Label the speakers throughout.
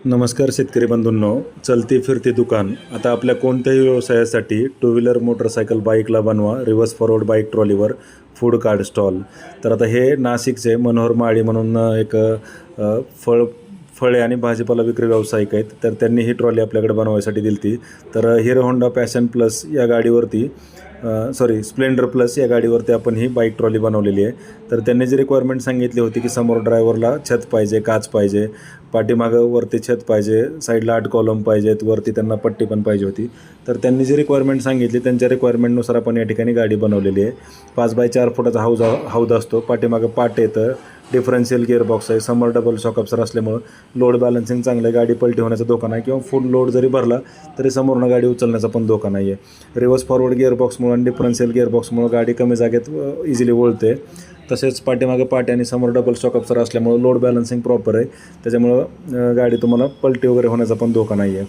Speaker 1: नमस्कार शेतकरी बंधूंनो. चलती फिरती दुकान. आता आपल्या कोणत्याही व्यवसायासाठी टू व्हीलर, मोटरसायकल, बाईकला बनवा रिव्हर्स फॉरवर्ड बाईक ट्रॉलीवर फूड कार्ट स्टॉल. तर आता हे नाशिकचे मनोहर माळी म्हणून एक फळे आणि भाजीपाला विक्री व्यावसायिक आहेत. तर त्यांनी ही ट्रॉली आपल्याकडे बनवायसाठी दिली होती. तर हिरो होंडा पॅशन प्लस या गाडीवरती स्प्लेंडर प्लस या गाडीवरती आपण ही बाईक ट्रॉली बनवलेली आहे. तर त्यांनी जी रिक्वायरमेंट सांगितली होती की समोर ड्रायव्हरला छत पाहिजे, काच पाहिजे, पाठीमागं वरती छत पाहिजे, साईडला 8 कॉलम पाहिजेत, वरती त्यांना पट्टी पण पाहिजे होती. तर त्यांनी जी रिक्वायरमेंट सांगितली त्यांच्या रिक्वायरमेंटनुसार आपण या ठिकाणी गाडी बनवलेली आहे. 5x4 फुटाचा हौद असतो, पाठीमागं पाट येतं, डिफरन्शियल गिअरबॉक्स आहे, समोर डबल शॉक अब्सर असल्यामुळं लोड बॅलन्सिंग चांगलं आहे, गाडी पलटी होण्याचा धोका नाही किंवा फुल लोड जरी भरला तरी समोरनं गाडी उचलण्याचा पण धोका नाही आहे. रिव्हर्स फॉरवर्ड गिअरबॉक्समुळं आणि डिफरन्शियल गिअरबॉक्समुळं गाडी कमी जागेत इझिली वळते. तसेच पाठीमागे पाटे आणि समोर डबल शॉक अब्सर असल्यामुळं लोड बॅलन्सिंग प्रॉपर आहे, त्याच्यामुळं गाडी तुम्हाला पलटी वगैरे होण्याचा पण धोका नाही आहे.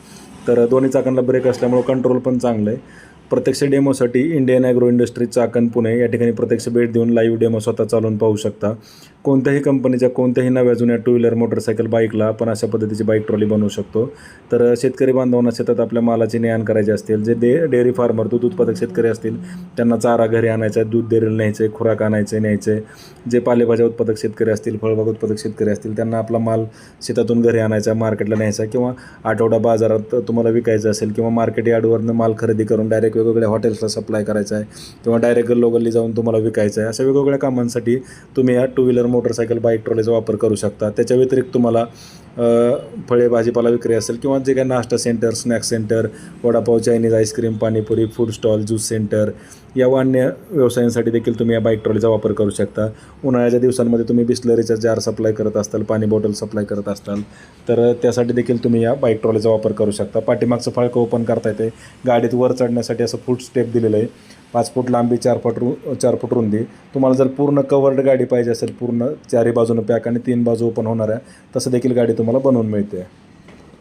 Speaker 1: तर दोन्ही चाकांना ब्रेक असल्यामुळं कंट्रोल पण चांगलं आहे. प्रत्यक्ष डेमोसाठी Indian agro industry Chakan Pune या ठिकाणी प्रत्यक्ष भेट देऊन लाईव्ह डेमो स्वतः चालवून पाहू शकता. कोणत्याही कंपनीच्या कोणत्याही नव्या जुन्या टू व्हीलर, मोटरसायकल, बाईकला आपण अशा पद्धतीची बाईक ट्रॉली बनवू शकतो. तर शेतकरी बांधवांना शेतात आपल्या मालाची ने-आण करायची असतील, जे डेअरी फार्मर, दूध उत्पादक शेतकरी असतील, त्यांना चारा घरी आणायचा, दूध डेअरीला न्यायचं आहे, खुराक आणायचे न्यायचे, जे पालेभाज्या उत्पादक शेतकरी असतील, फळबाग उत्पादक शेतकरी असतील, त्यांना आपला माल शेतातून घरी आणायचा, मार्केटला न्यायचा किंवा आठवडा बाजारात तुम्हाला विकायचं असेल किंवा मार्केट यार्डवरनं माल खरेदी करून डायरेक्ट वेगवेगळ्या हॉटेल्सला सप्लाय करायचा आहे किंवा डायरेक्ट गल्लोगल्ली जाऊन तुम्हाला विकायचं आहे, अशा वेगवेगळ्या कामांसाठी तुम्ही या टू व्हीलर, मोटरसायकल, बाईक ट्रॉलीचा वापर करू शकता. त्याच्या व्यतिरिक्त तुम्हाला फळे भाजीपाला विक्री असेल किंवा जे काही नाश्ता centre, snacks centre, vada pav, Chinese, ice cream, panipuri, food stall, juice centre या अन्य व्यवसायांसाठी देखील तुम्ही या बाईक ट्रॉलीचा वापर करू शकता. उन्हाळ्याच्या दिवसांमध्ये तुम्ही बिस्लरीचा जार सप्लाय करत असताल, पाणी बॉटल सप्लाय करत असताल, तर त्यासाठी देखील तुम्ही या बाईक ट्रॉलीचा वापर करू शकता. पाठीमागचं फाळकं ओपन करता येते. गाडीत वर चढण्यासाठी असं फूट स्टेप दिलेलं आहे. 5 फूट लांबी, 4 फूट रुंदी. तुम्हाला जर पूर्ण कवर्ड गाडी पाहिजे असेल, पूर्ण चारही बाजूनं पॅक आणि 3 बाजू ओपन होणाऱ्या, तसं देखील गाडी तुम्हाला बनवून मिळते.